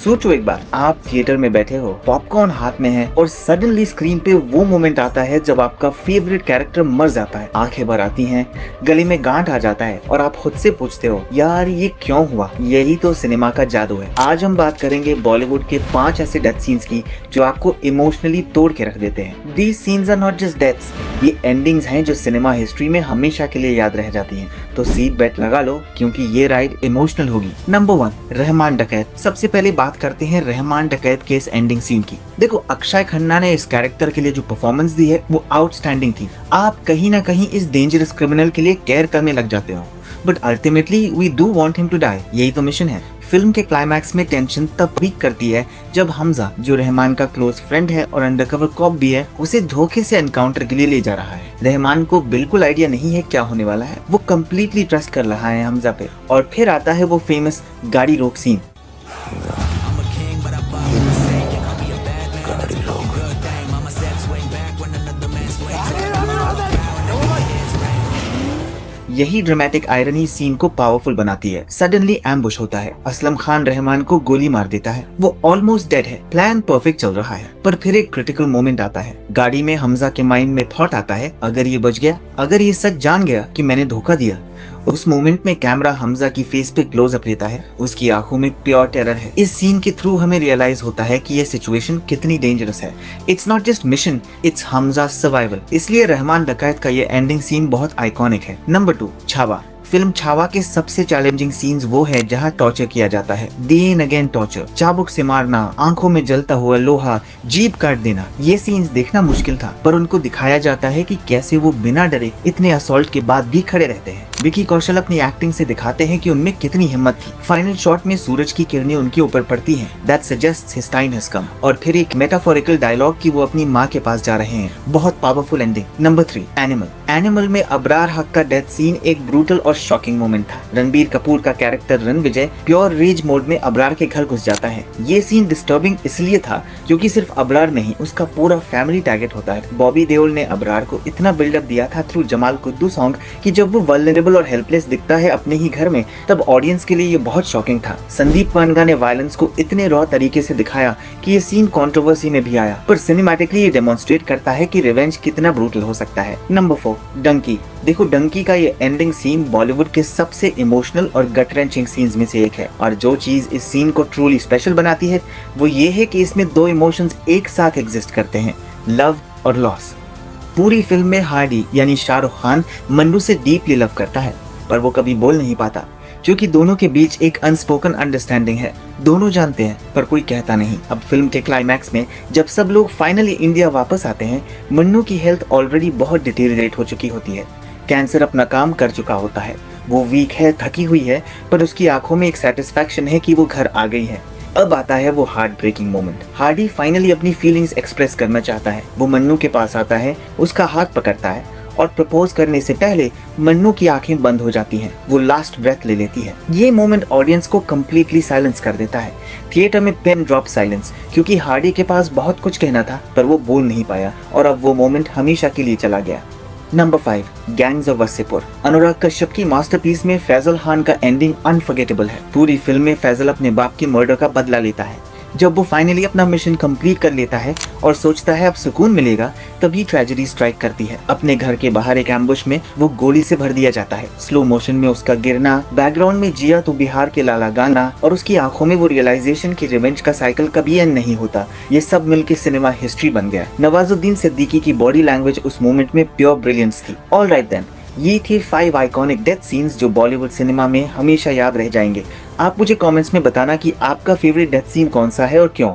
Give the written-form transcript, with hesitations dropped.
सोचो एक बार, आप थिएटर में बैठे हो, पॉपकॉर्न हाथ में है और सडनली स्क्रीन पे वो मोमेंट आता है जब आपका फेवरेट कैरेक्टर मर जाता है, आंखें भर आती हैं, गले में गांठ आ जाता है और आप खुद से पूछते हो यार ये क्यों हुआ। यही तो सिनेमा का जादू है। आज हम बात करेंगे बॉलीवुड के 5 ऐसे डेथ सीन्स की जो आपको इमोशनली तोड़ के रख देते हैं। These scenes are not just deaths, ये एंडिंग्स हैं जो सिनेमा हिस्ट्री में हमेशा के लिए याद रह जाती हैं। तो सीट बेल्ट लगा लो क्योंकि ये राइड इमोशनल होगी। नंबर 1, रहमान डकैत। सबसे पहले बात करते हैं रहमान डकैत के इस एंडिंग सीन की। देखो, अक्षय खन्ना ने इस कैरेक्टर के लिए जो परफॉर्मेंस दी है वो आउटस्टैंडिंग थी। आप कहीं ना कहीं इस डेंजरस क्रिमिनल के लिए केयर करने लग जाते हो, but ultimately we do want him to die. यही तो मिशन है। फिल्म के क्लाइमैक्स में टेंशन तब पीक करती है जब हमजा, जो रहमान का क्लोज फ्रेंड है और अंडरकवर कॉप भी है, उसे धोखे से एनकाउंटर के लिए ले जा रहा है। रहमान को बिल्कुल आइडिया नहीं है क्या होने वाला है, वो कम्प्लीटली ट्रस्ट कर रहा है हमजा पे। और फिर आता है वो फेमस गाड़ी रोक सीन। यही ड्रामेटिक आयरनी सीन को पावरफुल बनाती है। सडनली एम्बुश होता है, असलम खान रहमान को गोली मार देता है, वो ऑलमोस्ट डेड है, प्लान परफेक्ट चल रहा है, पर फिर एक क्रिटिकल मोमेंट आता है। गाड़ी में हमजा के माइंड में थॉट आता है, अगर ये बच गया, अगर ये सच जान गया कि मैंने धोखा दिया। उस मोमेंट में कैमरा हमजा की फेस पे क्लोज अप लेता है, उसकी आंखों में प्योर टेरर है। इस सीन के थ्रू हमें रियलाइज होता है कि ये सिचुएशन कितनी डेंजरस है। It's not just mission, it's Hamza survival. इसलिए रहमान डकैत का ये एंडिंग सीन बहुत आइकॉनिक है। नंबर 2, छावा। फिल्म छावा के सबसे चैलेंजिंग सीन्स वो है जहां टॉर्चर किया जाता है, डे एंड अगेन टॉर्चर। चाबुक से मारना, आंखों में जलता हुआ लोहा, जीभ काट देना, ये सीन्स देखना मुश्किल था, पर उनको दिखाया जाता है कि कैसे वो बिना डरे इतने असॉल्ट के बाद भी खड़े रहते हैं। विकी कौशल अपनी एक्टिंग से दिखाते हैं कि उनमें कितनी हिम्मत थी। फाइनल शॉट में सूरज की किरणें उनके ऊपर पड़ती हैं, that suggests his time has come. और फिर एक मेटाफोरिकल डायलॉग कि वो अपनी माँ के पास जा रहे हैं, बहुत powerful ending. Number 3, animal. Animal में अबरार हक का डेथ सीन एक ब्रूटल और शॉकिंग मोमेंट था। रणबीर कपूर का character Ranvijay pure raise mode में अबरार के घर घुस जाता है। ये सीन डिस्टर्बिंग इसलिए था क्योंकि सिर्फ अबरार नहीं, उसका पूरा फैमिली टारगेट होता है। बॉबी देओल ने अबरार को इतना बिल्डअप दिया था थ्रू जमाल कुद्दू सॉन्ग कि जब वो वल्नरेबल और हेल्पलेस दिखता है अपने ही घर में, तब ऑडियंस के लिए ये बहुत शॉकिंग था। संदीप पानगा ने वायलेंस को इतने रॉ तरीके से दिखाया कि ये सीन कंट्रोवर्सी में भी आया, पर सिनेमैटिकली ये डेमोन्स्ट्रेट करता है कि रिवेंज कितना ब्रूटल हो सकता है। नंबर 4, डंकी। देखो, डंकी का ये एंडिंग सीन बॉलीवुड के सबसे इमोशनल और गट रेंचिंग सीन्स में से एक है, और जो चीज इस सीन को ट्रूली स्पेशल बनाती है वो ये है कि इसमें 2 इमोशंस एक साथ एग्जिस्ट करते हैं, लव और लॉस। पूरी फिल्म में हार्डी यानी शाहरुख खान मन्नू से डीपली लव करता है, पर वो कभी बोल नहीं पाता क्योंकि दोनों के बीच एक अनस्पोकन अंडरस्टैंडिंग है। दोनों जानते हैं पर कोई कहता नहीं। अब फिल्म के क्लाइमैक्स में जब सब लोग फाइनली इंडिया वापस आते हैं, मन्नू की हेल्थ ऑलरेडी बहुत डिटेरियरेट हो चुकी होती है, कैंसर अपना काम कर चुका होता है, वो वीक है, थकी हुई है, पर उसकी आंखों में एक सेटिस्फैक्शन है कि वो घर आ गई है। अब आता है वो heart breaking moment. Hardy finally अपनी फीलिंग्स एक्सप्रेस करना चाहता है। वो मन्नू के पास आता है, उसका हाथ पकड़ता है और प्रपोज करने से पहले मन्नू की आंखें बंद हो जाती हैं, वो लास्ट ब्रेथ ले लेती है। ये मोमेंट ऑडियंस को कम्प्लीटली साइलेंस कर देता है। थिएटर में पेन ड्रॉप साइलेंस, क्योंकि हार्डी के पास बहुत कुछ कहना था पर वो बोल नहीं पाया, और अब वो मोमेंट हमेशा के लिए चला गया। Number 5, gangs of Wasseypur. Anurag Kashyap की मास्टरपीस में फैजल खान का एंडिंग अनफॉरगेटेबल है। पूरी फिल्म में फैजल अपने बाप की मर्डर का बदला लेता है। जब वो फाइनली अपना मिशन कंप्लीट कर लेता है और सोचता है अब सुकून मिलेगा, तभी ट्रेजेडी स्ट्राइक करती है। अपने घर के बाहर एक एम्बुश में वो गोली से भर दिया जाता है। स्लो मोशन में उसका गिरना, बैकग्राउंड में जिया तो बिहार के लाला गाना, और उसकी आंखों में वो रियलाइजेशन की रिवेंज का साइकिल कभी एंड नहीं होता। ये सब मिलके सिनेमा हिस्ट्री बन गया। नवाजुद्दीन सिद्दीकी की बॉडी लैंग्वेज उस मोमेंट में प्योर ब्रिलियंस थी। ऑल राइट देन, ये थे 5 आइकॉनिक डेथ सीन्स जो बॉलीवुड सिनेमा में हमेशा याद रह जाएंगे। आप मुझे कमेंट्स में बताना कि आपका फेवरेट डेथ सीन कौन सा है और क्यों।